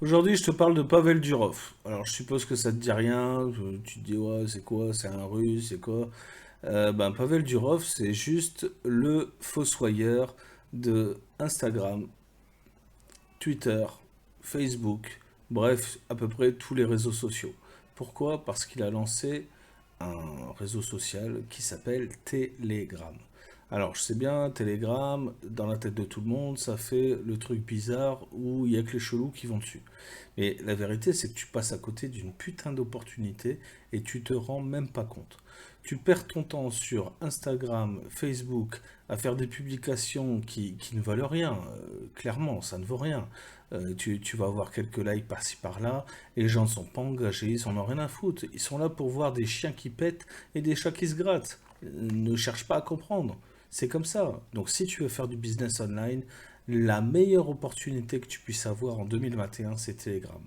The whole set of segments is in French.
Aujourd'hui, je te parle de Pavel Durov. Alors, je suppose que ça te dit rien. Tu te dis, ouais, c'est quoi? C'est un russe, c'est quoi? Pavel Durov, c'est juste le fossoyeur de Instagram, Twitter, Facebook, bref, à peu près tous les réseaux sociaux. Pourquoi? Parce qu'il a lancé un réseau social qui s'appelle Telegram. Alors, je sais bien, Telegram, dans la tête de tout le monde, ça fait le truc bizarre où il y a que les chelous qui vont dessus. Mais la vérité, c'est que tu passes à côté d'une putain d'opportunité et tu te rends même pas compte. Tu perds ton temps sur Instagram, Facebook, à faire des publications qui ne valent rien. Clairement, ça ne vaut rien. Tu vas avoir quelques likes par-ci par-là, et les gens ne sont pas engagés, ils en ont rien à foutre. Ils sont là pour voir des chiens qui pètent et des chats qui se grattent. Ne cherche pas à comprendre. C'est comme ça. Donc si tu veux faire du business online, la meilleure opportunité que tu puisses avoir en 2021, c'est Telegram.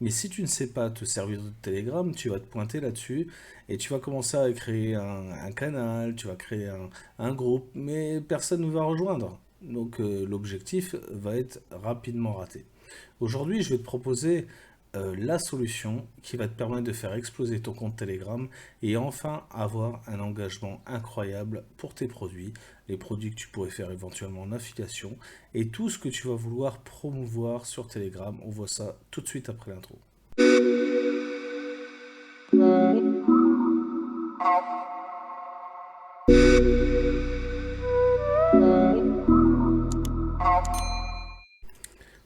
Mais si tu ne sais pas te servir de Telegram, tu vas te pointer là-dessus et tu vas commencer à créer un canal, tu vas créer un groupe, mais personne ne va rejoindre. Donc l'objectif va être rapidement raté. Aujourd'hui, je vais te proposer la solution qui va te permettre de faire exploser ton compte Telegram et enfin avoir un engagement incroyable pour tes produits, les produits que tu pourrais faire éventuellement en affiliation et tout ce que tu vas vouloir promouvoir sur Telegram. On voit ça tout de suite après l'intro.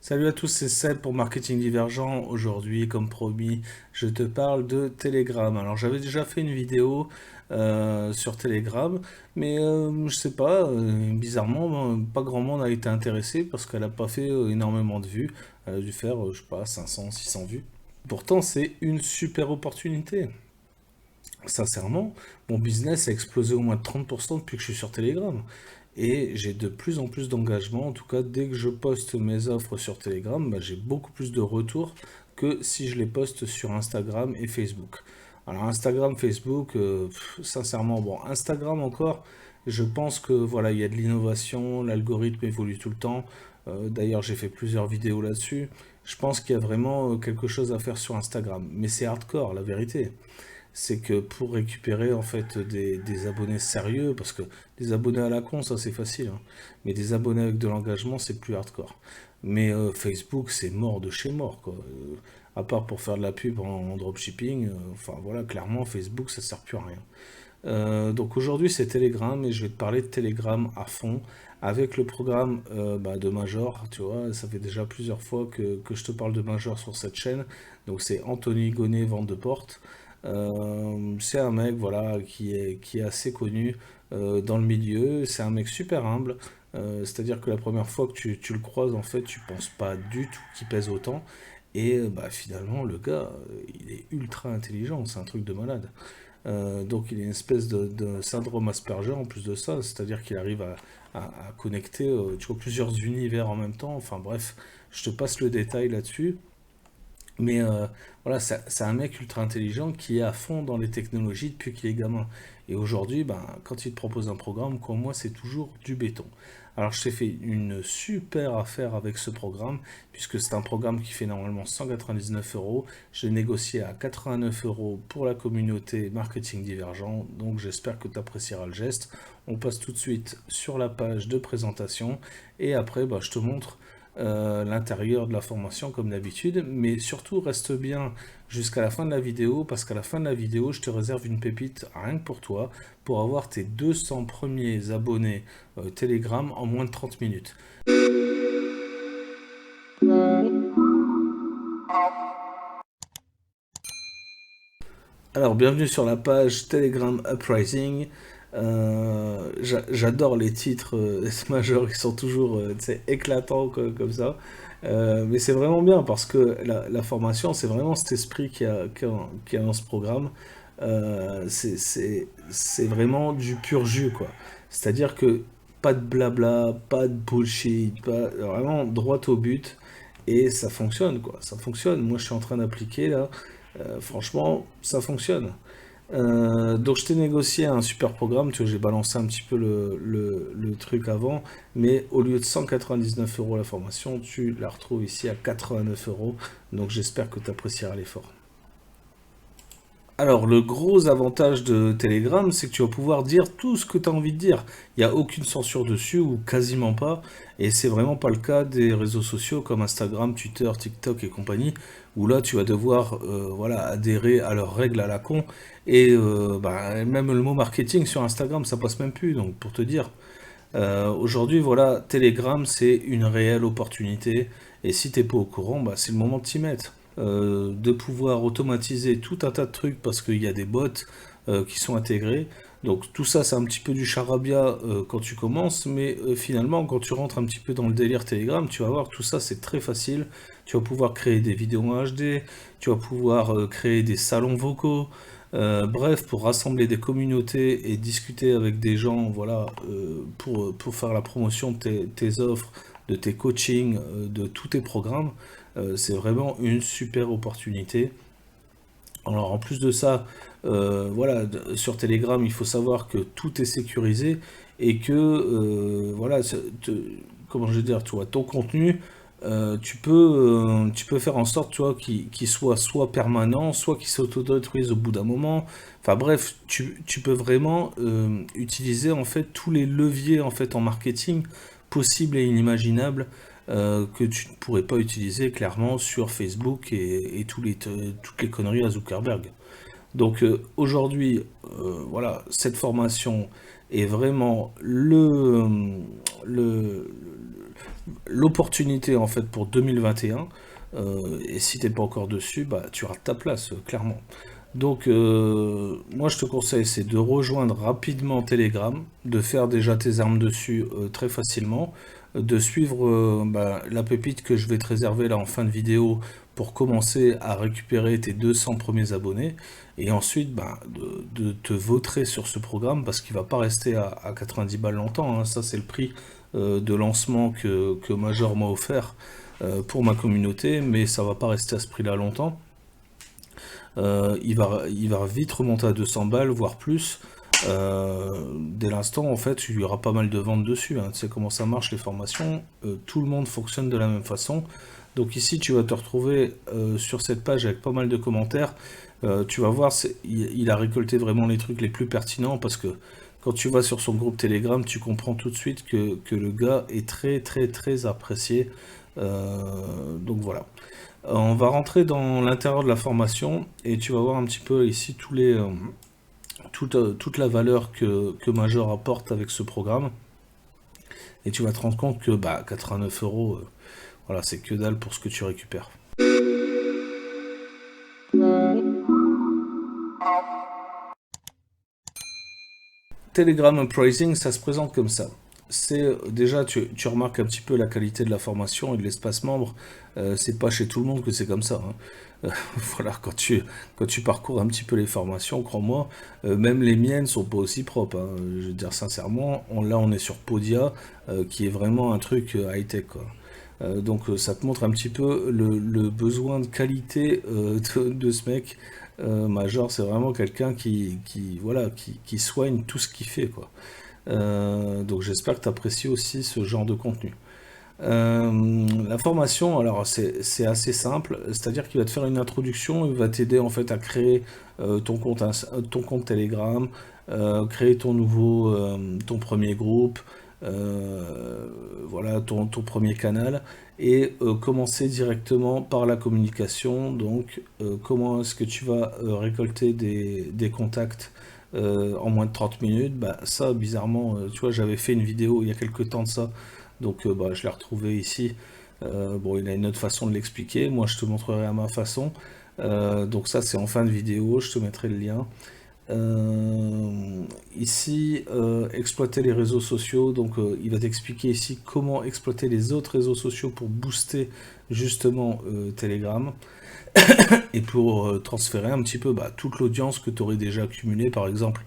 Salut à tous, c'est Seb pour Marketing Divergent. Aujourd'hui, comme promis, je te parle de Telegram. Alors, j'avais déjà fait une vidéo sur Telegram, mais je sais pas, bizarrement, pas grand monde a été intéressé parce qu'elle n'a pas fait énormément de vues. Elle a dû faire, je sais pas, 500, 600 vues. Pourtant, c'est une super opportunité. Sincèrement, mon business a explosé au moins de 30% depuis que je suis sur Telegram. Et j'ai de plus en plus d'engagement. En tout cas, dès que je poste mes offres sur Telegram, j'ai beaucoup plus de retours que si je les poste sur Instagram et Facebook. Alors Instagram, Facebook, sincèrement, bon, Instagram encore, je pense que voilà, il y a de l'innovation, l'algorithme évolue tout le temps. D'ailleurs, j'ai fait plusieurs vidéos là-dessus. Je pense qu'il y a vraiment quelque chose à faire sur Instagram. Mais c'est hardcore, la vérité, c'est que pour récupérer en fait des abonnés sérieux, parce que des abonnés à la con, ça c'est facile, hein, mais des abonnés avec de l'engagement, c'est plus hardcore. Mais Facebook, c'est mort de chez mort, quoi. À part pour faire de la pub en dropshipping, enfin voilà, clairement, Facebook, ça sert plus à rien. Donc aujourd'hui, c'est Telegram, et je vais te parler de Telegram à fond, avec le programme de Major, tu vois, ça fait déjà plusieurs fois que je te parle de Major sur cette chaîne, donc c'est Anthony Gonnet, vente de porte. C'est un mec voilà, qui est assez connu dans le milieu. C'est un mec super humble. C'est-à-dire que la première fois que tu le croises, en fait, tu penses pas du tout qu'il pèse autant. Et finalement, le gars, il est ultra intelligent. C'est un truc de malade. Donc il a une espèce de syndrome Asperger en plus de ça. C'est-à-dire qu'il arrive à connecter tu vois, plusieurs univers en même temps. Enfin bref, je te passe le détail là-dessus. Mais voilà, c'est un mec ultra intelligent qui est à fond dans les technologies depuis qu'il est gamin. Et aujourd'hui, quand il te propose un programme, comme moi, c'est toujours du béton. Alors, je t'ai fait une super affaire avec ce programme, puisque c'est un programme qui fait normalement 199 euros. J'ai négocié à 89 euros pour la communauté marketing divergent, donc j'espère que tu apprécieras le geste. On passe tout de suite sur la page de présentation, et après, je te montre l'intérieur de la formation comme d'habitude, mais surtout reste bien jusqu'à la fin de la vidéo parce qu'à la fin de la vidéo, je te réserve une pépite rien que pour toi pour avoir tes 200 premiers abonnés Telegram en moins de 30 minutes. Alors, bienvenue sur la page Telegram Uprising. J'adore les titres majeurs qui sont toujours éclatants comme ça. Mais c'est vraiment bien parce que la formation, c'est vraiment cet esprit qu'il y a dans ce programme. C'est vraiment du pur jus, quoi. C'est-à-dire que pas de blabla, pas de bullshit, vraiment droit au but. Et ça fonctionne, quoi. Ça fonctionne. Moi, je suis en train d'appliquer là. Franchement, ça fonctionne. Donc je t'ai négocié un super programme, tu vois, j'ai balancé un petit peu le truc avant, mais au lieu de 199 euros la formation, tu la retrouves ici à 89 euros. Donc j'espère que tu apprécieras l'effort. Alors, le gros avantage de Telegram, c'est que tu vas pouvoir dire tout ce que tu as envie de dire. Il n'y a aucune censure dessus, ou quasiment pas. Et c'est vraiment pas le cas des réseaux sociaux comme Instagram, Twitter, TikTok et compagnie, où là, tu vas devoir voilà, adhérer à leurs règles à la con. Et bah, même le mot marketing sur Instagram, ça passe même plus. Donc, pour te dire, aujourd'hui, voilà, Telegram, c'est une réelle opportunité. Et si t'es pas au courant, bah, c'est le moment de t'y mettre. De pouvoir automatiser tout un tas de trucs parce qu'il y a des bots qui sont intégrés. Donc tout ça, c'est un petit peu du charabia quand tu commences, mais finalement, quand tu rentres un petit peu dans le délire Telegram, tu vas voir, tout ça, c'est très facile. Tu vas pouvoir créer des vidéos en HD, tu vas pouvoir créer des salons vocaux. Bref, pour rassembler des communautés et discuter avec des gens, voilà, pour faire la promotion de tes offres, de tes coachings, de tous tes programmes, c'est vraiment une super opportunité. Alors en plus de ça, voilà, sur Telegram, il faut savoir que tout est sécurisé et que, voilà, comment je vais dire, tu vois, ton contenu, tu peux faire en sorte, tu vois, qu'il soit permanent, soit qu'il s'autodétruise au bout d'un moment. Enfin bref, tu peux vraiment utiliser en fait tous les leviers en fait en marketing possibles et inimaginables que tu ne pourrais pas utiliser clairement sur Facebook et toutes les conneries à Zuckerberg. Donc aujourd'hui, voilà, cette formation est vraiment le- l'opportunité en fait pour 2021. Et si t'es pas encore dessus, bah tu rates ta place, clairement. Donc moi je te conseille c'est de rejoindre rapidement Telegram, de faire déjà tes armes dessus très facilement, de suivre bah, la pépite que je vais te réserver là en fin de vidéo pour commencer à récupérer tes 200 premiers abonnés et ensuite bah, de te vautrer sur ce programme parce qu'il va pas rester à 90 balles longtemps, hein. Ça c'est le prix de lancement que Major m'a offert pour ma communauté, mais ça va pas rester à ce prix là longtemps. Il va vite remonter à 200 balles, voire plus. Dès l'instant, en fait, il y aura pas mal de ventes dessus, hein. Tu sais comment ça marche les formations, tout le monde fonctionne de la même façon. Donc ici, tu vas te retrouver sur cette page avec pas mal de commentaires. Tu vas voir, il a récolté vraiment les trucs les plus pertinents parce que quand tu vas sur son groupe Telegram, tu comprends tout de suite que le gars est très très très apprécié. Donc voilà. On va rentrer dans l'intérieur de la formation et tu vas voir un petit peu ici toute la valeur que Major apporte avec ce programme. Et tu vas te rendre compte que bah, 89 euros, voilà, c'est que dalle pour ce que tu récupères. Telegram Pricing, ça se présente comme ça. C'est déjà, tu remarques un petit peu la qualité de la formation et de l'espace membre. C'est pas chez tout le monde que c'est comme ça, hein. Voilà, quand tu parcours un petit peu les formations, crois-moi, même les miennes sont pas aussi propres, hein. Je veux dire sincèrement, là on est sur Podia, qui est vraiment un truc high-tech, quoi. Donc ça te montre un petit peu le besoin de qualité de ce mec. Major, c'est vraiment quelqu'un voilà, qui soigne tout ce qu'il fait, quoi. Donc j'espère que tu apprécies aussi ce genre de contenu. La formation, alors c'est assez simple, c'est-à-dire qu'il va te faire une introduction, il va t'aider en fait à créer ton compte Telegram, créer ton premier groupe, voilà, ton premier canal, et commencer directement par la communication. Donc, comment est-ce que tu vas récolter des contacts en moins de 30 minutes? Bah, ça, bizarrement, tu vois, j'avais fait une vidéo il y a quelques temps de ça, donc bah, je l'ai retrouvé ici. Bon, il a une autre façon de l'expliquer, moi je te montrerai à ma façon. Donc ça, c'est en fin de vidéo, je te mettrai le lien. Ici, exploiter les réseaux sociaux. Donc, il va t'expliquer ici comment exploiter les autres réseaux sociaux pour booster justement Telegram et pour transférer un petit peu bah, toute l'audience que tu aurais déjà accumulée, par exemple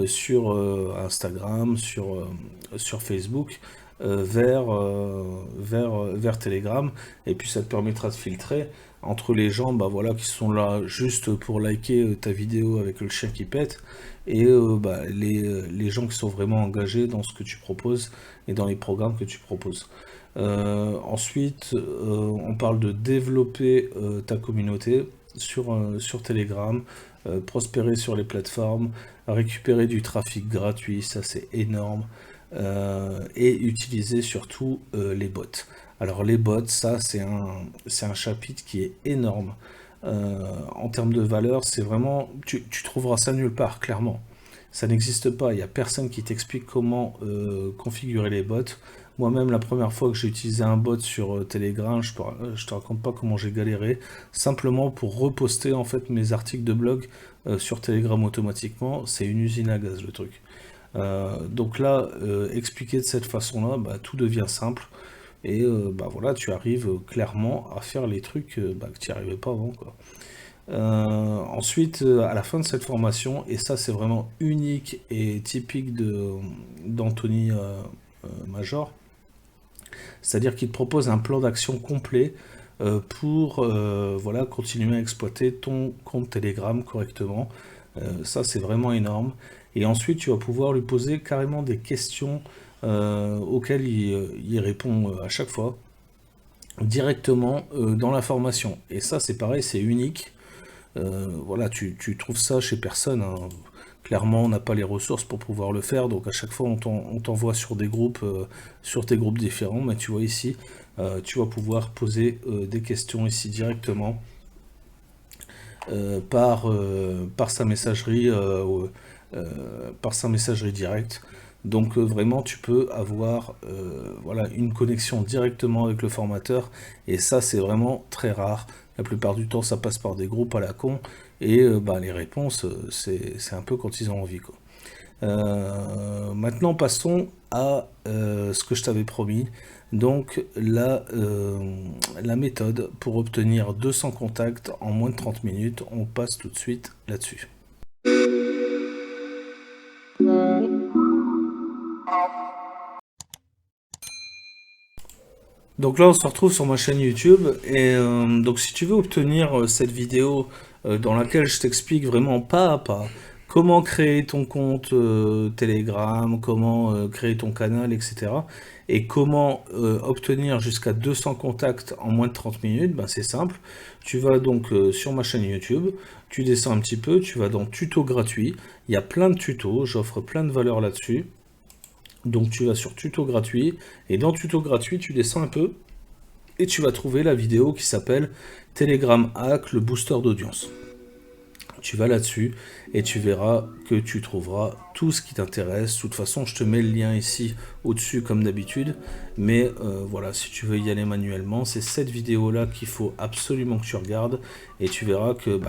sur Instagram, sur Facebook, vers Telegram. Et puis, ça te permettra de filtrer. entre les gens bah, voilà, qui sont là juste pour liker ta vidéo avec le chien qui pète, et bah, les gens qui sont vraiment engagés dans ce que tu proposes et dans les programmes que tu proposes. Ensuite, on parle de développer ta communauté sur Telegram, prospérer sur les plateformes, récupérer du trafic gratuit, ça c'est énorme, et utiliser surtout les bots. Alors les bots, ça c'est un chapitre qui est énorme. En termes de valeur, c'est vraiment, tu trouveras ça nulle part, clairement. Ça n'existe pas, il n'y a personne qui t'explique comment configurer les bots. Moi-même, la première fois que j'ai utilisé un bot sur Telegram, je te raconte pas comment j'ai galéré, simplement pour reposter en fait mes articles de blog sur Telegram automatiquement. C'est une usine à gaz le truc. Donc là, expliquer de cette façon-là, bah, tout devient simple. Et bah voilà, tu arrives clairement à faire les trucs bah, que tu n'y arrivais pas avant, quoi. Ensuite, à la fin de cette formation, et ça c'est vraiment unique et typique d'Anthony Major, c'est-à-dire qu'il te propose un plan d'action complet pour voilà, continuer à exploiter ton compte Telegram correctement. Ça c'est vraiment énorme. Et ensuite, tu vas pouvoir lui poser carrément des questions auxquelles il répond à chaque fois directement dans la formation. Et ça c'est pareil, c'est unique. Voilà, tu trouves ça chez personne, hein. Clairement, on n'a pas les ressources pour pouvoir le faire, donc à chaque fois on t'envoie sur des groupes, sur tes groupes différents, mais tu vois ici, tu vas pouvoir poser des questions ici directement par sa messagerie, directe. Donc vraiment, tu peux avoir voilà, une connexion directement avec le formateur, et ça c'est vraiment très rare. La plupart du temps, ça passe par des groupes à la con, et bah, les réponses, c'est un peu quand ils ont envie, quoi. Maintenant, passons à ce que je t'avais promis. Donc, la méthode pour obtenir 200 contacts en moins de 30 minutes, on passe tout de suite là-dessus. Donc là, on se retrouve sur ma chaîne YouTube, et donc si tu veux obtenir cette vidéo dans laquelle je t'explique vraiment pas à pas comment créer ton compte Telegram, comment créer ton canal, etc. et comment obtenir jusqu'à 200 contacts en moins de 30 minutes, ben c'est simple. Tu vas donc sur ma chaîne YouTube, tu descends un petit peu, tu vas dans tuto gratuit, il y a plein de tutos, j'offre plein de valeurs là-dessus. Donc tu vas sur tuto gratuit, et dans tuto gratuit, tu descends un peu, et tu vas trouver la vidéo qui s'appelle Telegram Hack, le booster d'audience. Tu vas là-dessus, et tu verras que tu trouveras tout ce qui t'intéresse. De toute façon, je te mets le lien ici, au-dessus, comme d'habitude. Mais voilà, si tu veux y aller manuellement, c'est cette vidéo-là qu'il faut absolument que tu regardes, et tu verras que,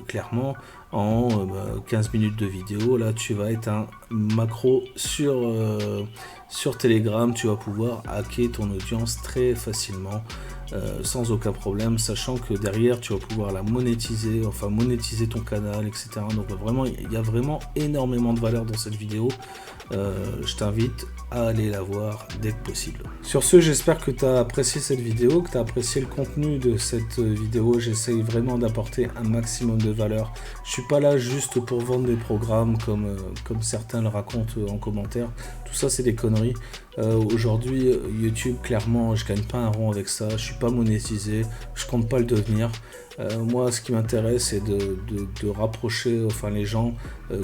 clairement, en 15 minutes de vidéo, là tu vas être un macro sur Telegram, tu vas pouvoir hacker ton audience très facilement, sans aucun problème, sachant que derrière tu vas pouvoir la monétiser, enfin monétiser ton canal, etc. Donc vraiment, il y a vraiment énormément de valeur dans cette vidéo. Je t'invite à aller la voir dès que possible. Sur ce, j'espère que tu as apprécié cette vidéo, que tu as apprécié le contenu de cette vidéo. J'essaye vraiment d'apporter un maximum de valeur. Je suis pas là juste pour vendre des programmes comme certains le racontent en commentaire. Tout ça, c'est des conneries. Aujourd'hui, YouTube, clairement, je gagne pas un rond avec ça. Je suis pas monétisé. Je compte pas le devenir. Moi, ce qui m'intéresse, c'est de rapprocher les gens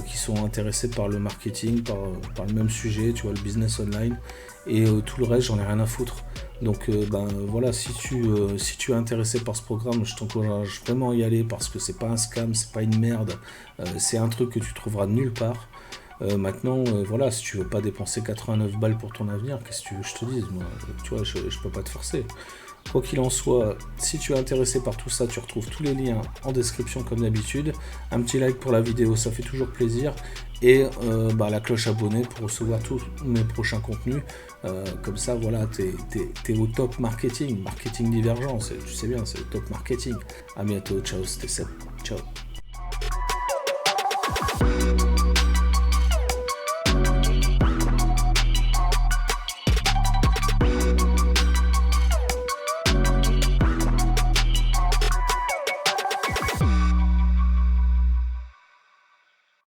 qui sont intéressés par le marketing, par le même sujet, tu vois, le business online, et tout le reste, j'en ai rien à foutre. Donc voilà, si tu es intéressé par ce programme, je t'encourage vraiment à y aller, parce que c'est pas un scam, c'est pas une merde, c'est un truc que tu trouveras nulle part. Maintenant, voilà, si tu veux pas dépenser 89 balles pour ton avenir, qu'est-ce que tu veux que je te dise, moi, tu vois, je peux pas te forcer. Quoi qu'il en soit, si tu es intéressé par tout ça, tu retrouves tous les liens en description comme d'habitude. Un petit like pour la vidéo, ça fait toujours plaisir. Et la cloche abonnée pour recevoir tous mes prochains contenus. Comme ça, voilà, t'es au top marketing divergent. Tu sais bien, c'est le top marketing. À bientôt, ciao, c'était Seb. Ciao.